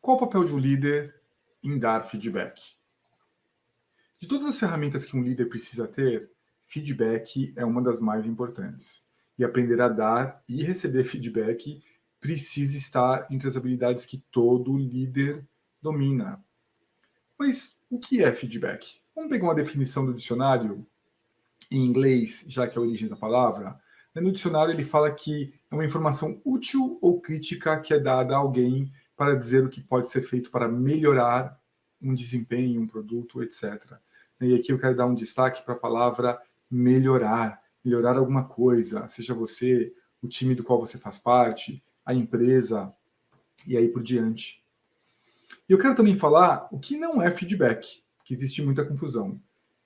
Qual o papel de um líder em dar feedback? De todas as ferramentas que um líder precisa ter, feedback é uma das mais importantes. E aprender a dar e receber feedback precisa estar entre as habilidades que todo líder domina. Mas o que é feedback? Vamos pegar uma definição do dicionário em inglês, já que é a origem da palavra. No dicionário ele fala que é uma informação útil ou crítica que é dada a alguém para dizer o que pode ser feito para melhorar um desempenho, um produto, etc. E aqui eu quero dar um destaque para a palavra melhorar, melhorar alguma coisa, seja você, o time do qual você faz parte, a empresa, e aí por diante. E eu quero também falar o que não é feedback, que existe muita confusão.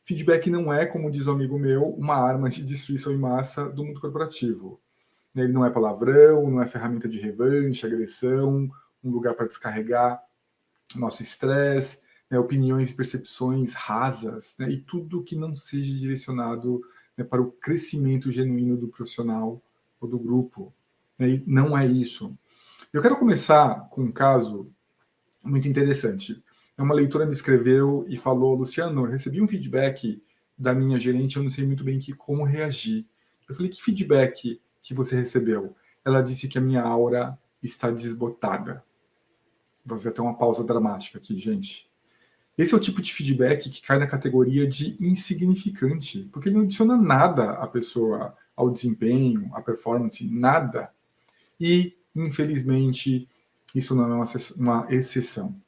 Feedback não é, como diz um amigo meu, uma arma de destruição em massa do mundo corporativo. Ele não é palavrão, não é ferramenta de revanche, agressão, um lugar para descarregar nosso estresse, opiniões e percepções rasas, e tudo que não seja direcionado para o crescimento genuíno do profissional ou do grupo. E não é isso. Eu quero começar com um caso muito interessante. Uma leitora me escreveu e falou: Luciano, eu recebi um feedback da minha gerente, eu não sei muito bem como reagir. Eu falei: que feedback que você recebeu? Ela disse que a minha aura está desbotada. Vou fazer até uma pausa dramática aqui, gente. Esse é o tipo de feedback que cai na categoria de insignificante, porque ele não adiciona nada à pessoa, ao desempenho, à performance, nada. E, infelizmente, isso não é uma exceção.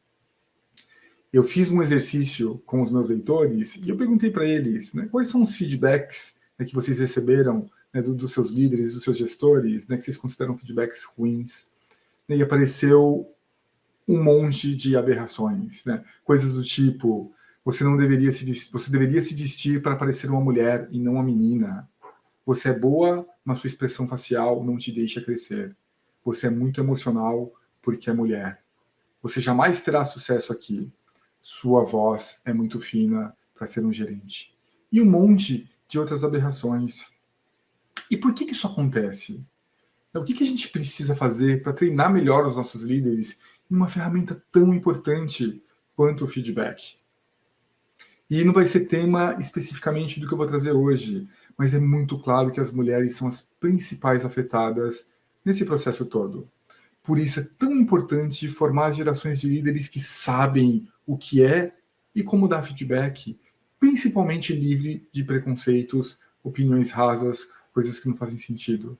Eu fiz um exercício com os meus leitores e eu perguntei para eles, quais são os feedbacks que vocês receberam dos seus líderes, dos seus gestores, que vocês consideram feedbacks ruins. E apareceu um monte de aberrações, coisas do tipo: você deveria se vestir para parecer uma mulher e não uma menina. Você é boa, mas sua expressão facial não te deixa crescer. Você é muito emocional porque é mulher. Você jamais terá sucesso aqui. Sua voz é muito fina para ser um gerente. E um monte de outras aberrações. E por que isso acontece? O que a gente precisa fazer para treinar melhor os nossos líderes em uma ferramenta tão importante quanto o feedback? E não vai ser tema especificamente do que eu vou trazer hoje, mas é muito claro que as mulheres são as principais afetadas nesse processo todo. Por isso é tão importante formar gerações de líderes que sabem o que é e como dar feedback, principalmente livre de preconceitos, opiniões rasas, coisas que não fazem sentido.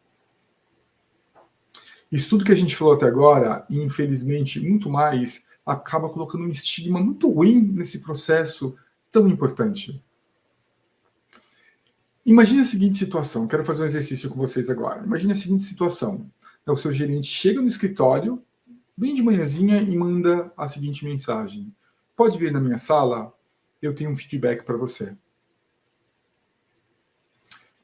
Isso tudo que a gente falou até agora, e infelizmente muito mais, acaba colocando um estigma muito ruim nesse processo tão importante. Imagine a seguinte situação, quero fazer um exercício com vocês agora. Imagine a seguinte situação: o seu gerente chega no escritório, bem de manhãzinha, e manda a seguinte mensagem: pode vir na minha sala? Eu tenho um feedback para você.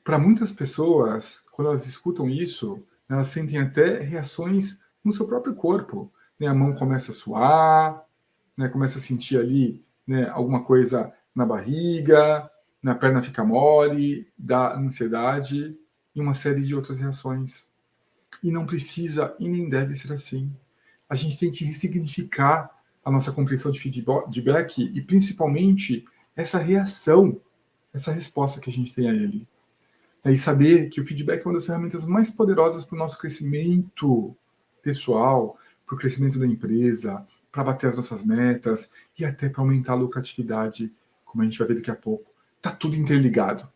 Para muitas pessoas, quando elas escutam isso, elas sentem até reações no seu próprio corpo. A mão começa a suar, começa a sentir ali alguma coisa na barriga, na perna fica mole, dá ansiedade e uma série de outras reações. E não precisa e nem deve ser assim. A gente tem que ressignificar a nossa compreensão de feedback e, principalmente, essa reação, essa resposta que a gente tem a ele. E saber que o feedback é uma das ferramentas mais poderosas para o nosso crescimento pessoal, para o crescimento da empresa, para bater as nossas metas e até para aumentar a lucratividade, como a gente vai ver daqui a pouco. Está tudo interligado.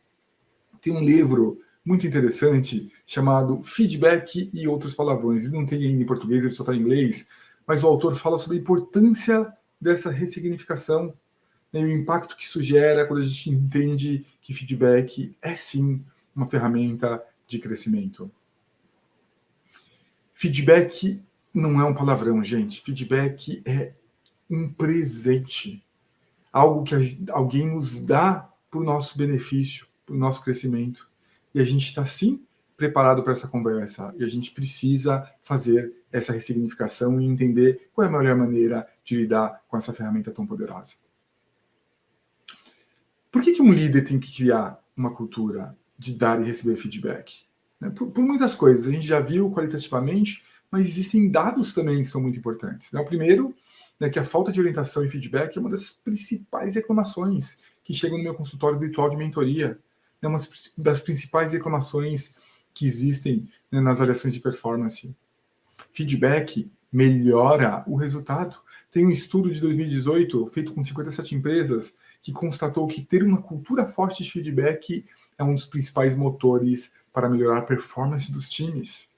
Tem um livro muito interessante chamado Feedback e Outros Palavrões. Ele não tem ainda em português, ele só está em inglês, mas o autor fala sobre a importância dessa ressignificação e o impacto que isso gera quando a gente entende que feedback é sim uma ferramenta de crescimento. Feedback não é um palavrão, gente. Feedback é um presente. Algo que alguém nos dá para o nosso benefício, para o nosso crescimento. E a gente está, sim, preparado para essa conversa. E a gente precisa fazer essa ressignificação e entender qual é a melhor maneira de lidar com essa ferramenta tão poderosa. Por que um líder tem que criar uma cultura de dar e receber feedback? Por muitas coisas. A gente já viu qualitativamente, mas existem dados também que são muito importantes. O primeiro né, que a falta de orientação e feedback é uma das principais reclamações que chegam no meu consultório virtual de mentoria. É uma das principais reclamações que existem, né, nas avaliações de performance. Feedback melhora o resultado. Tem um estudo de 2018 feito com 57 empresas que constatou que ter uma cultura forte de feedback é um dos principais motores para melhorar a performance dos times.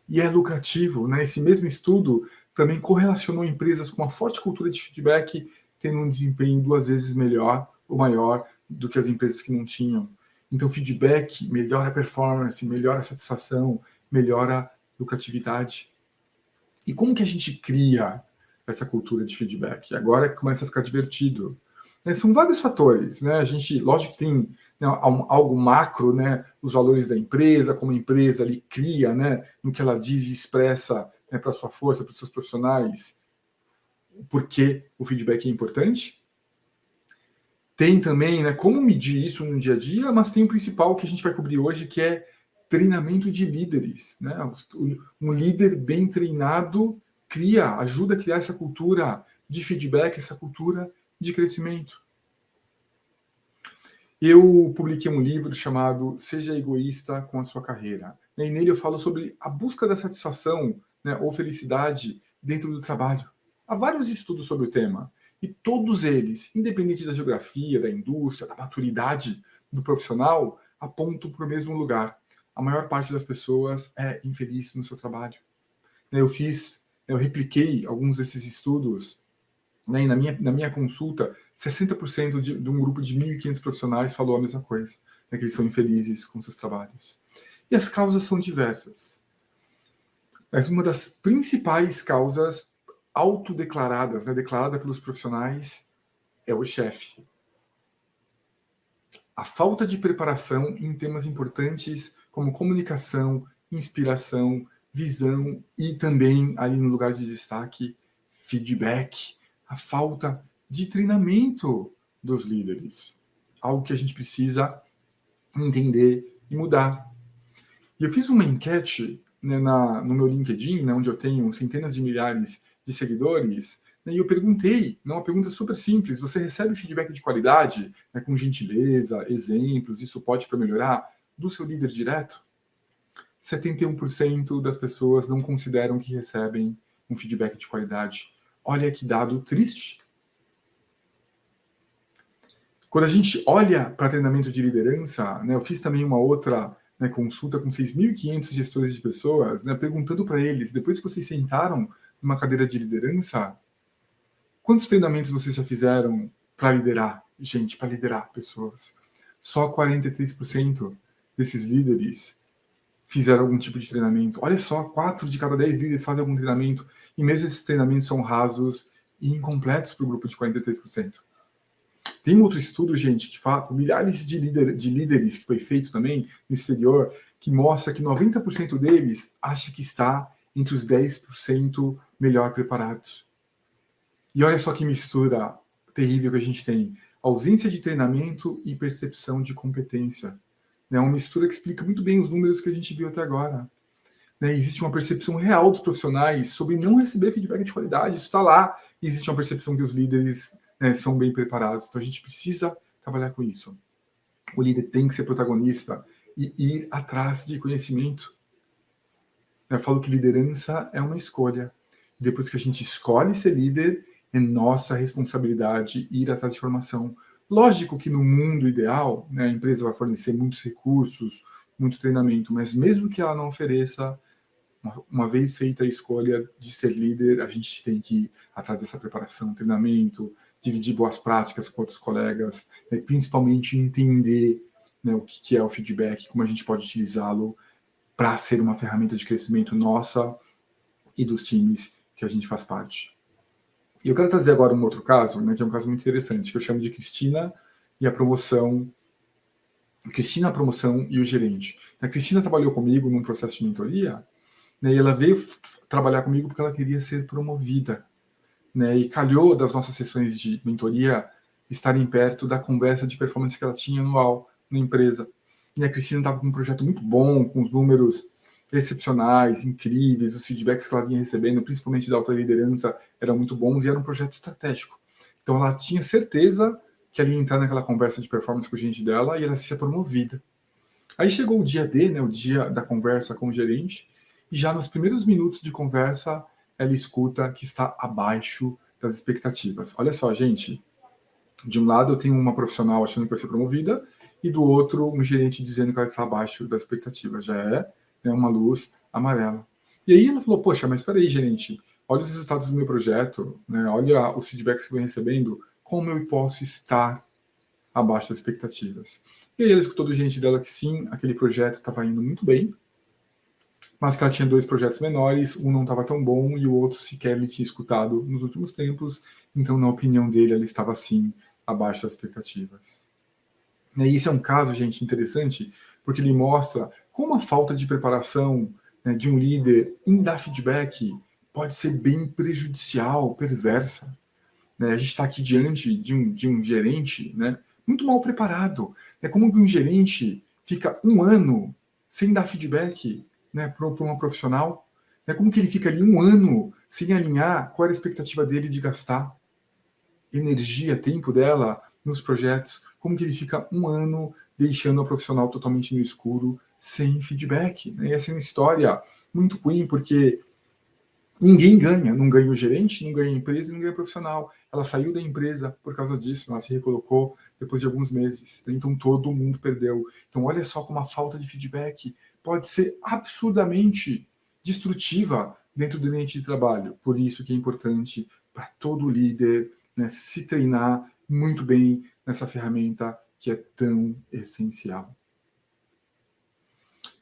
E é lucrativo, né? Esse mesmo estudo também correlacionou empresas com uma forte cultura de feedback tendo um desempenho 2 vezes melhor ou maior do que as empresas que não tinham. Então, feedback melhora a performance, melhora a satisfação, melhora a lucratividade. E como que a gente cria essa cultura de feedback? Agora começa a ficar divertido. São vários fatores, né? A gente, lógico que tem, né, algo macro, né? Os valores da empresa, como a empresa ali cria, né? No que ela diz e expressa, né, para a sua força, para os seus profissionais, por que o feedback é importante. Tem também, né, como medir isso no dia a dia, mas tem o principal que a gente vai cobrir hoje, que é treinamento de líderes, né? Um líder bem treinado ajuda a criar essa cultura de feedback, essa cultura de crescimento. Eu publiquei um livro chamado Seja Egoísta com a Sua Carreira. E nele eu falo sobre a busca da satisfação, né, ou felicidade dentro do trabalho. Há vários estudos sobre o tema. E todos eles, independente da geografia, da indústria, da maturidade do profissional, apontam para o mesmo lugar. A maior parte das pessoas é infeliz no seu trabalho. Eu repliquei alguns desses estudos, né, e na minha consulta, 60% de um grupo de 1.500 profissionais falou a mesma coisa, né, que eles são infelizes com seus trabalhos. E as causas são diversas. Mas uma das principais causas autodeclaradas, né, declarada pelos profissionais, é o chefe. A falta de preparação em temas importantes como comunicação, inspiração, visão e também, ali no lugar de destaque, feedback. A falta de treinamento dos líderes. Algo que a gente precisa entender e mudar. E eu fiz uma enquete, né, no meu LinkedIn, né, onde eu tenho centenas de milhares de seguidores, né, e eu perguntei, uma pergunta super simples: você recebe feedback de qualidade, né, com gentileza, exemplos e suporte para melhorar do seu líder direto? 71% das pessoas não consideram que recebem um feedback de qualidade. Olha que dado triste. Quando a gente olha para treinamento de liderança, né, eu fiz também uma outra, né, consulta com 6.500 gestores de pessoas, né, perguntando para eles, depois que vocês sentaram numa cadeira de liderança, quantos treinamentos vocês já fizeram para liderar gente, para liderar pessoas? Só 43% desses líderes fizeram algum tipo de treinamento. Olha só, 4 de cada 10 líderes fazem algum treinamento, e mesmo esses treinamentos são rasos e incompletos para o grupo de 43%. Tem um outro estudo, gente, que fala com milhares de líderes que foi feito também no exterior, que mostra que 90% deles acha que está entre os 10% melhor preparados. E olha só que mistura terrível que a gente tem. Ausência de treinamento e percepção de competência. É uma mistura que explica muito bem os números que a gente viu até agora. Existe uma percepção real dos profissionais sobre não receber feedback de qualidade. Isso está lá. E existe uma percepção que os líderes, né, são bem preparados. Então a gente precisa trabalhar com isso. O líder tem que ser protagonista e ir atrás de conhecimento. Eu falo que liderança é uma escolha. Depois que a gente escolhe ser líder, é nossa responsabilidade ir atrás de formação. Lógico que no mundo ideal, né, a empresa vai fornecer muitos recursos, muito treinamento, mas mesmo que ela não ofereça, uma vez feita a escolha de ser líder, a gente tem que ir atrás dessa preparação, treinamento, dividir boas práticas com outros colegas, né, principalmente entender, né, o que é o feedback, como a gente pode utilizá-lo para ser uma ferramenta de crescimento nossa e dos times que a gente faz parte. E eu quero trazer agora um outro caso, né, que é um caso muito interessante, que eu chamo de Cristina e a promoção. Cristina, a promoção e o gerente. A Cristina trabalhou comigo num processo de mentoria, né, e ela veio trabalhar comigo porque ela queria ser promovida, né, e calhou das nossas sessões de mentoria estarem perto da conversa de performance que ela tinha anual na empresa. E a Cristina estava com um projeto muito bom, com os números excepcionais, incríveis, os feedbacks que ela vinha recebendo, principalmente da alta liderança, eram muito bons e era um projeto estratégico. Então ela tinha certeza que ela ia entrar naquela conversa de performance com o gerente dela e ela ia ser promovida. Aí chegou o dia D, né, o dia da conversa com o gerente, e já nos primeiros minutos de conversa, ela escuta que está abaixo das expectativas. Olha só, gente, de um lado eu tenho uma profissional achando que vai ser promovida, e do outro um gerente dizendo que ela está abaixo das expectativas. Já é, né, uma luz amarela. E aí ela falou, poxa, mas espera aí, gerente, olha os resultados do meu projeto, né, olha os feedbacks que eu venho recebendo, como eu posso estar abaixo das expectativas? E aí ela escutou do gerente dela que sim, aquele projeto estava indo muito bem, mas que ela tinha 2 projetos menores, um não estava tão bom e o outro sequer ele tinha escutado nos últimos tempos, então, na opinião dele, ela estava sim abaixo das expectativas. E esse é um caso, gente, interessante, porque ele mostra como a falta de preparação, né, de um líder em dar feedback pode ser bem prejudicial, perversa. Né? A gente está aqui diante de um gerente, né, muito mal preparado. É como que um gerente fica um ano sem dar feedback, né, para uma profissional. É como que ele fica ali um ano sem alinhar qual era a expectativa dele de gastar energia, tempo dela nos projetos. Como que ele fica um ano deixando a profissional totalmente no escuro, sem feedback. Né? E essa é uma história muito ruim, porque ninguém ganha, não ganha o gerente, não ganha a empresa, não ganha o profissional. Ela saiu da empresa por causa disso, ela se recolocou depois de alguns meses. Então todo mundo perdeu. Então olha só como a falta de feedback pode ser absurdamente destrutiva dentro do ambiente de trabalho. Por isso que é importante para todo líder, né, se treinar muito bem nessa ferramenta que é tão essencial.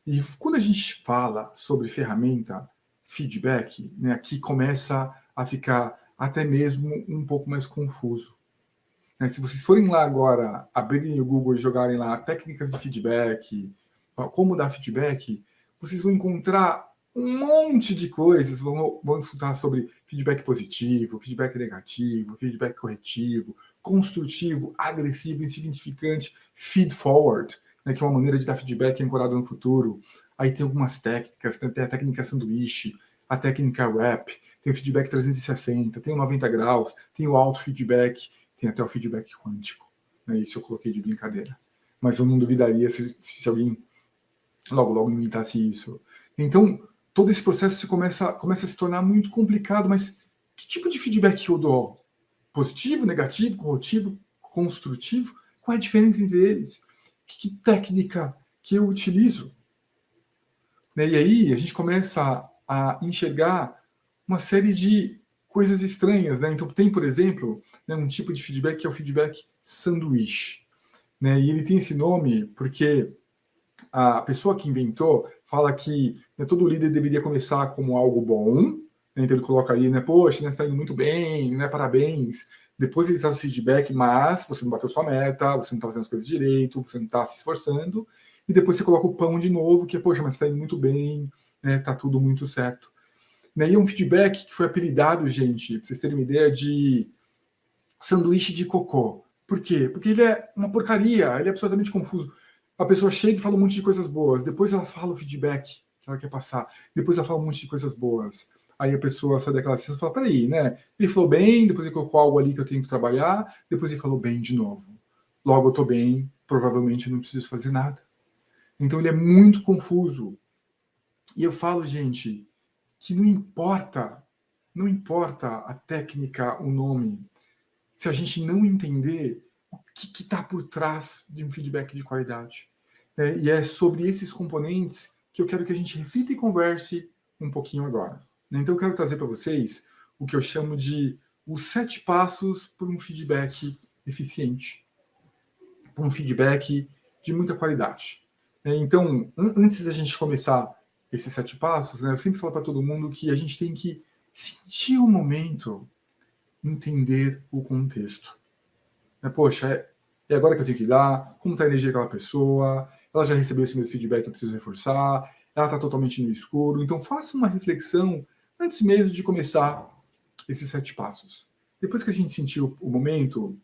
E quando a gente fala sobre ferramenta feedback, né, aqui começa a ficar até mesmo um pouco mais confuso. Né? Se vocês forem lá agora, abrirem o Google e jogarem lá técnicas de feedback, como dar feedback, vocês vão encontrar um monte de coisas, vão estudar sobre feedback positivo, feedback negativo, feedback corretivo, construtivo, agressivo, insignificante, feed forward, né, que é uma maneira de dar feedback ancorado no futuro. Aí tem algumas técnicas, tem a técnica sanduíche, a técnica wrap, tem o feedback 360, tem o 90 graus, tem o auto feedback, tem até o feedback quântico. Né, isso eu coloquei de brincadeira. Mas eu não duvidaria se alguém logo imitasse isso. Então, todo esse processo começa a se tornar muito complicado, mas que tipo de feedback eu dou? Positivo, negativo, corretivo, construtivo? Qual é a diferença entre eles? Que técnica que eu utilizo? Né? E aí a gente começa a enxergar uma série de coisas estranhas. Né? Então, tem, por exemplo, né, um tipo de feedback que é o feedback sanduíche. Né? E ele tem esse nome porque a pessoa que inventou fala que, né, todo líder deveria começar como algo bom, né, então ele coloca ali, né, poxa, né, está indo muito bem, né, parabéns. Depois ele traz o feedback, mas você não bateu sua meta, você não está fazendo as coisas direito, você não está se esforçando. E depois você coloca o pão de novo, que é, poxa, mas está indo muito bem, né, tá tudo muito certo. Né, e é um feedback que foi apelidado, gente, para vocês terem uma ideia, de sanduíche de cocô. Por quê? Porque ele é uma porcaria, ele é absolutamente confuso. A pessoa chega e fala um monte de coisas boas, depois ela fala o feedback que ela quer passar, depois ela fala um monte de coisas boas. Aí a pessoa sai daquela sessão e fala, peraí, né? Ele falou bem, depois ele colocou algo ali que eu tenho que trabalhar, depois ele falou bem de novo. Logo eu tô bem, provavelmente eu não preciso fazer nada. Então ele é muito confuso. E eu falo, gente, que não importa a técnica, o nome, se a gente não entender o que está por trás de um feedback de qualidade. E é sobre esses componentes que eu quero que a gente reflita e converse um pouquinho agora. Então, eu quero trazer para vocês o que eu chamo de os 7 passos para um feedback eficiente, para um feedback de muita qualidade. Então, antes da gente começar esses 7 passos, né, eu sempre falo para todo mundo que a gente tem que sentir o momento, entender o contexto. Poxa, é agora que eu tenho que dar, como está a energia daquela pessoa, ela já recebeu esse mesmo feedback que eu preciso reforçar, ela está totalmente no escuro. Então faça uma reflexão antes mesmo de começar esses 7 passos. Depois que a gente sentiu o momento,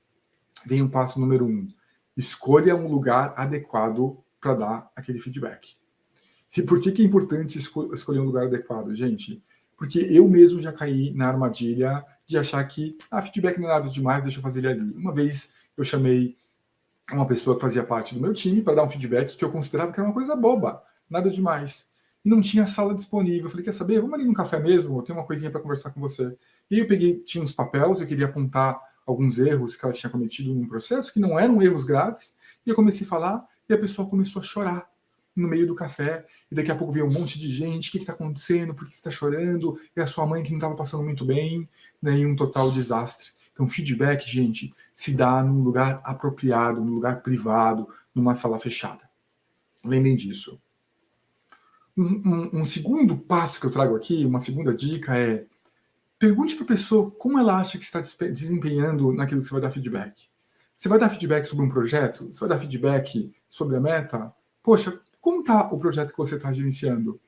vem o passo número 1. Escolha um lugar adequado para dar aquele feedback. E por que é importante escolher um lugar adequado, gente? Porque eu mesmo já caí na armadilha de achar que feedback não é nada demais, deixa eu fazer ele ali. Uma vez eu chamei uma pessoa que fazia parte do meu time para dar um feedback que eu considerava que era uma coisa boba, nada demais. E não tinha sala disponível. Eu falei, quer saber? Vamos ali no café mesmo, eu tenho uma coisinha para conversar com você. E aí eu peguei, tinha uns papéis, eu queria apontar alguns erros que ela tinha cometido num processo, que não eram erros graves, e eu comecei a falar, e a pessoa começou a chorar no meio do café, e daqui a pouco veio um monte de gente, o que está acontecendo, por que você está chorando, é a sua mãe que não estava passando muito bem, né, e um total desastre. Então, feedback, gente, se dá num lugar apropriado, num lugar privado, numa sala fechada. Lembrem disso. Um segundo passo que eu trago aqui, uma segunda dica é pergunte para a pessoa como ela acha que está desempenhando naquilo que você vai dar feedback. Você vai dar feedback sobre um projeto? Você vai dar feedback sobre a meta? Poxa, como está o projeto que você está gerenciando?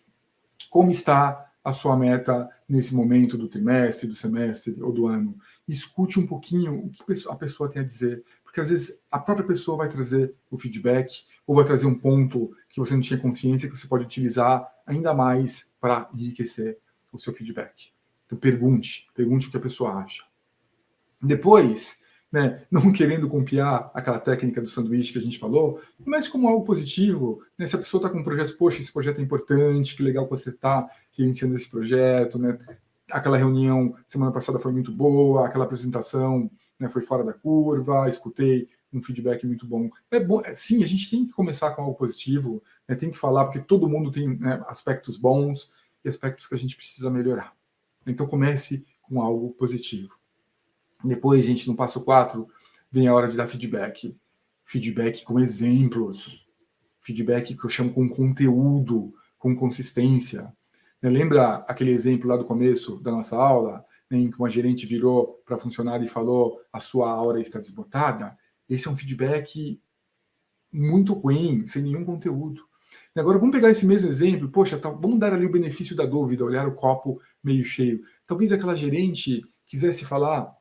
Como está a sua meta nesse momento do trimestre, do semestre ou do ano? Escute um pouquinho o que a pessoa tem a dizer, porque às vezes a própria pessoa vai trazer o feedback ou vai trazer um ponto que você não tinha consciência que você pode utilizar ainda mais para enriquecer o seu feedback. Então pergunte o que a pessoa acha. Depois, né, não querendo copiar aquela técnica do sanduíche que a gente falou, mas como algo positivo, né, se a pessoa está com um projeto, poxa, esse projeto é importante, que legal que você está gerenciando esse projeto, né, aquela reunião semana passada foi muito boa, aquela apresentação, né, foi fora da curva, escutei um feedback muito bom. É bom, sim, a gente tem que começar com algo positivo, né, tem que falar, porque todo mundo tem, né, aspectos bons e aspectos que a gente precisa melhorar. Então comece com algo positivo. Depois, gente, no passo 4, vem a hora de dar feedback. Feedback com exemplos. Feedback que eu chamo com conteúdo, com consistência. Lembra aquele exemplo lá do começo da nossa aula, em que uma gerente virou para funcionário e falou: a sua aura está desbotada? Esse é um feedback muito ruim, sem nenhum conteúdo. E agora vamos pegar esse mesmo exemplo, poxa, vamos dar ali o benefício da dúvida, olhar o copo meio cheio. Talvez aquela gerente quisesse falar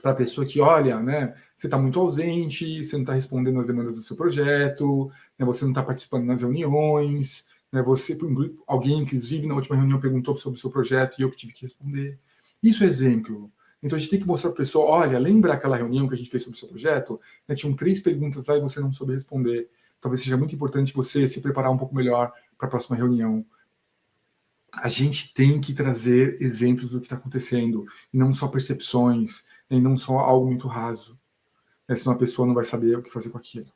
para a pessoa que, olha, né, você está muito ausente, você não está respondendo às demandas do seu projeto, né, você não está participando nas reuniões, né, alguém, inclusive, na última reunião perguntou sobre o seu projeto e eu que tive que responder. Isso é exemplo. Então a gente tem que mostrar para a pessoa, olha, lembra aquela reunião que a gente fez sobre o seu projeto? Né, tinham 3 perguntas lá e você não soube responder. Talvez seja muito importante você se preparar um pouco melhor para a próxima reunião. A gente tem que trazer exemplos do que está acontecendo, e não só percepções, e não só algo muito raso. Senão a pessoa não vai saber o que fazer com aquilo.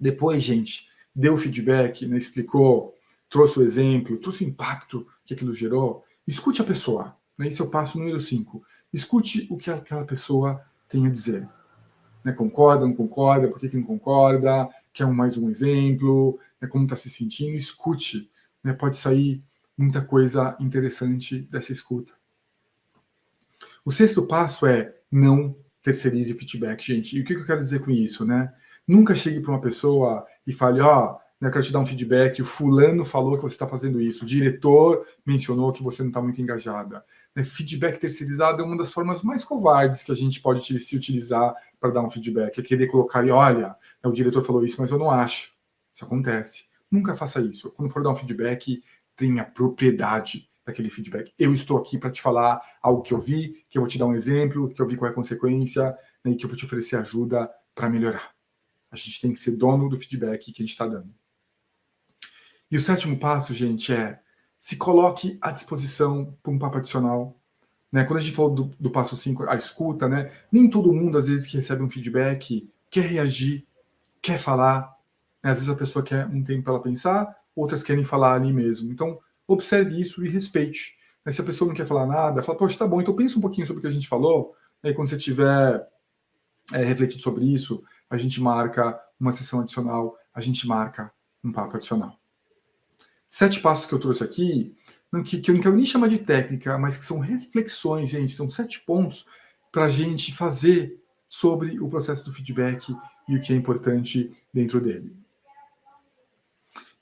Depois, gente, deu feedback, né, explicou, trouxe o exemplo, trouxe o impacto que aquilo gerou. Escute a pessoa. Né, esse é o passo número 5. Escute o que aquela pessoa tem a dizer. Né, concorda, não concorda, por que não concorda, quer mais um exemplo, né, como está se sentindo, escute. Né, pode sair muita coisa interessante dessa escuta. O 6º passo é não terceirize feedback, gente. E o que eu quero dizer com isso, né? Nunca chegue para uma pessoa e fale, eu quero te dar um feedback, o fulano falou que você está fazendo isso, o diretor mencionou que você não está muito engajada. Né? Feedback terceirizado é uma das formas mais covardes que a gente pode se utilizar para dar um feedback. É querer colocar ali, olha, o diretor falou isso, mas eu não acho. Isso acontece. Nunca faça isso. Quando for dar um feedback, tenha propriedade daquele feedback. Eu estou aqui para te falar algo que eu vi, que eu vou te dar um exemplo, que eu vi qual é a consequência, né, e que eu vou te oferecer ajuda para melhorar. A gente tem que ser dono do feedback que a gente está dando. E o 7º passo, gente, é se coloque à disposição para um papo adicional. Né? Quando a gente falou do passo 5, a escuta, né? Nem todo mundo, às vezes, que recebe um feedback, quer reagir, quer falar. Né? Às vezes a pessoa quer um tempo para ela pensar, outras querem falar ali mesmo. Então, observe isso e respeite. Né? Se a pessoa não quer falar nada, fala, poxa, tá bom, então pensa um pouquinho sobre o que a gente falou, e quando você tiver refletido sobre isso, a gente marca uma sessão adicional, a gente marca um papo adicional. 7 passos que eu trouxe aqui, que eu não quero nem chamar de técnica, mas que são reflexões, gente, são 7 pontos para a gente fazer sobre o processo do feedback e o que é importante dentro dele.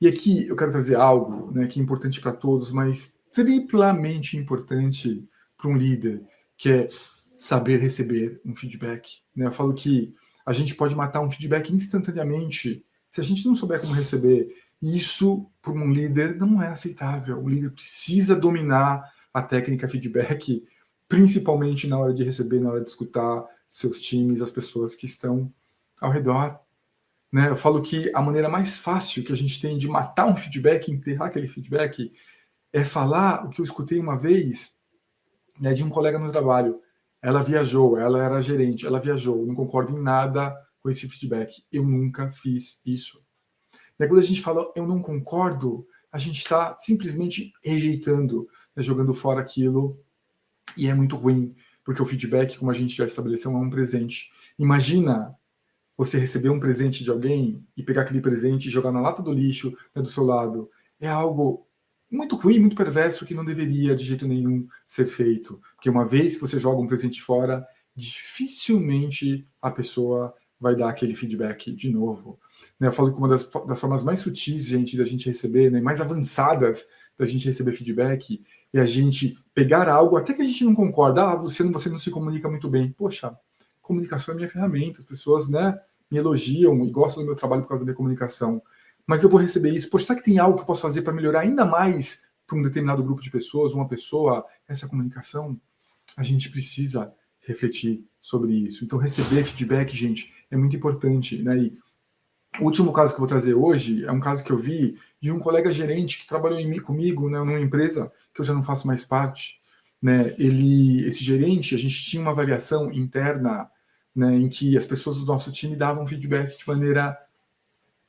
E aqui eu quero trazer algo, né, que é importante para todos, mas triplamente importante para um líder, que é saber receber um feedback. Né? Eu falo que a gente pode matar um feedback instantaneamente se a gente não souber como receber. Isso, para um líder, não é aceitável. O líder precisa dominar a técnica feedback, principalmente na hora de receber, na hora de escutar seus times, as pessoas que estão ao redor. Né? Eu falo que a maneira mais fácil que a gente tem de matar um feedback, enterrar aquele feedback, é falar o que eu escutei uma vez, né, de um colega no trabalho. Ela viajou, ela era gerente, ela viajou, não concordo em nada com esse feedback. Eu nunca fiz isso. E aí, quando a gente fala eu não concordo, a gente está simplesmente rejeitando, né, jogando fora aquilo, e é muito ruim, porque o feedback, como a gente já estabeleceu, é um presente. Imagina você receber um presente de alguém e pegar aquele presente e jogar na lata do lixo, né, do seu lado. É algo muito ruim, muito perverso, que não deveria de jeito nenhum ser feito. Porque uma vez que você joga um presente fora, dificilmente a pessoa vai dar aquele feedback de novo. Né, eu falo que uma das formas mais sutis, gente, da gente receber, né, mais avançadas da gente receber feedback, é a gente pegar algo, até que a gente não concorda, você não se comunica muito bem. Poxa, comunicação é minha ferramenta, as pessoas, né, me elogiam e gostam do meu trabalho por causa da minha comunicação. Mas eu vou receber isso. Poxa, será que tem algo que eu posso fazer para melhorar ainda mais para um determinado grupo de pessoas, uma pessoa, essa comunicação? A gente precisa refletir sobre isso. Então, receber feedback, gente, é muito importante, né? E o último caso que eu vou trazer hoje é um caso que eu vi de um colega gerente que trabalhou comigo, né, numa empresa que eu já não faço mais parte. Né? Esse gerente, a gente tinha uma avaliação interna, né, em que as pessoas do nosso time davam feedback de maneira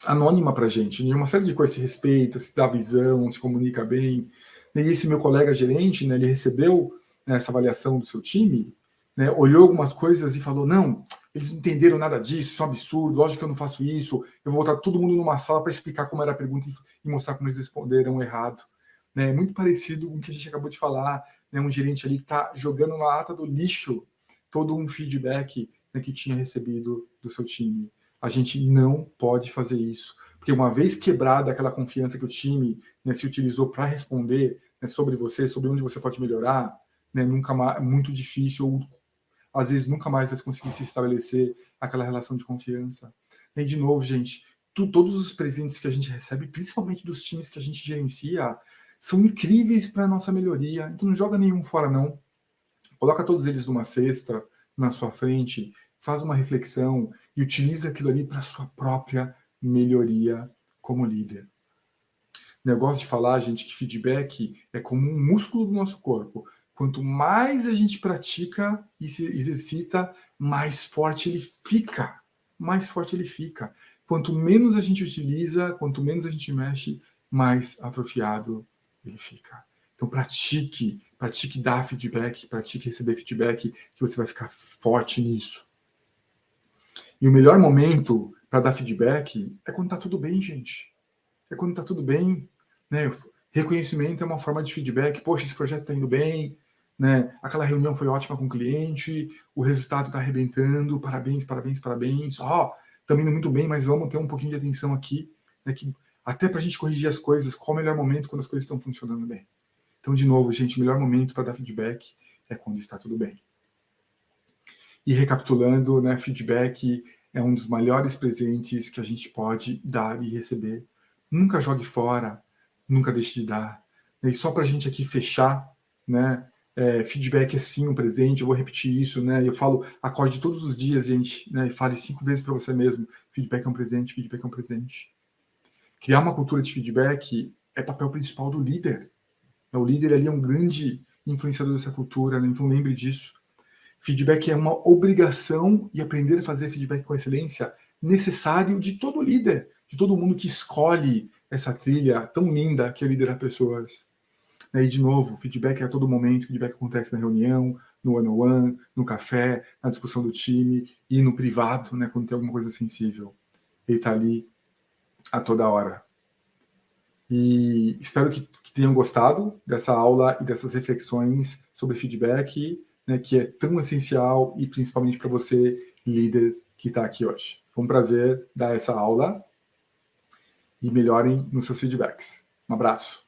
anônima para a gente. Né? Uma série de coisas: se respeita, se dá visão, se comunica bem. E esse meu colega gerente, né, ele recebeu, né, essa avaliação do seu time, né, olhou algumas coisas e falou: não, eles não entenderam nada disso, isso é um absurdo, lógico que eu não faço isso, eu vou botar todo mundo numa sala para explicar como era a pergunta e mostrar como eles responderam errado. Né, muito parecido com o que a gente acabou de falar, né, um gerente ali que está jogando na lata do lixo todo um feedback, né, que tinha recebido do seu time. A gente não pode fazer isso, porque uma vez quebrada aquela confiança que o time, né, se utilizou para responder, né, sobre você, sobre onde você pode melhorar, né, nunca mais, muito difícil, ou às vezes nunca mais vai conseguir se estabelecer aquela relação de confiança. E de novo, gente, todos os presentes que a gente recebe, principalmente dos times que a gente gerencia, são incríveis para a nossa melhoria. Então não joga nenhum fora, não. Coloca todos eles numa cesta, na sua frente, faz uma reflexão e utiliza aquilo ali para a sua própria melhoria como líder. Eu gosto de falar, gente, que feedback é como um músculo do nosso corpo. Quanto mais a gente pratica e se exercita, mais forte ele fica. Mais forte ele fica. Quanto menos a gente utiliza, quanto menos a gente mexe, mais atrofiado ele fica. Então pratique dar feedback, pratique receber feedback, que você vai ficar forte nisso. E o melhor momento para dar feedback é quando está tudo bem, gente. É quando está tudo bem. Né? Reconhecimento é uma forma de feedback. Poxa, esse projeto está indo bem. Né? Aquela reunião foi ótima com o cliente. O resultado está arrebentando. Parabéns, parabéns, parabéns. Estamos indo muito bem, mas vamos ter um pouquinho de atenção aqui. Né? Até para a gente corrigir as coisas, qual o melhor momento quando as coisas estão funcionando bem? Então, de novo, gente, o melhor momento para dar feedback é quando está tudo bem. E recapitulando, né, feedback é um dos maiores presentes que a gente pode dar e receber. Nunca jogue fora, nunca deixe de dar. E só para a gente aqui fechar, né, feedback é sim um presente, eu vou repetir isso, né, eu falo, acorde todos os dias, gente, né, e fale 5 vezes para você mesmo, feedback é um presente, feedback é um presente. Criar uma cultura de feedback é papel principal do líder. O líder ali é um grande influenciador dessa cultura, né, então lembre disso. Feedback é uma obrigação, e aprender a fazer feedback com excelência necessário de todo líder, de todo mundo que escolhe essa trilha tão linda que é liderar pessoas. E de novo, feedback é a todo momento, feedback acontece na reunião, no one-on-one, no café, na discussão do time e no privado, né, quando tem alguma coisa sensível. Ele está ali a toda hora. E espero que tenham gostado dessa aula e dessas reflexões sobre feedback, né, que é tão essencial e principalmente para você, líder, que está aqui hoje. Foi um prazer dar essa aula e melhorem nos seus feedbacks. Um abraço.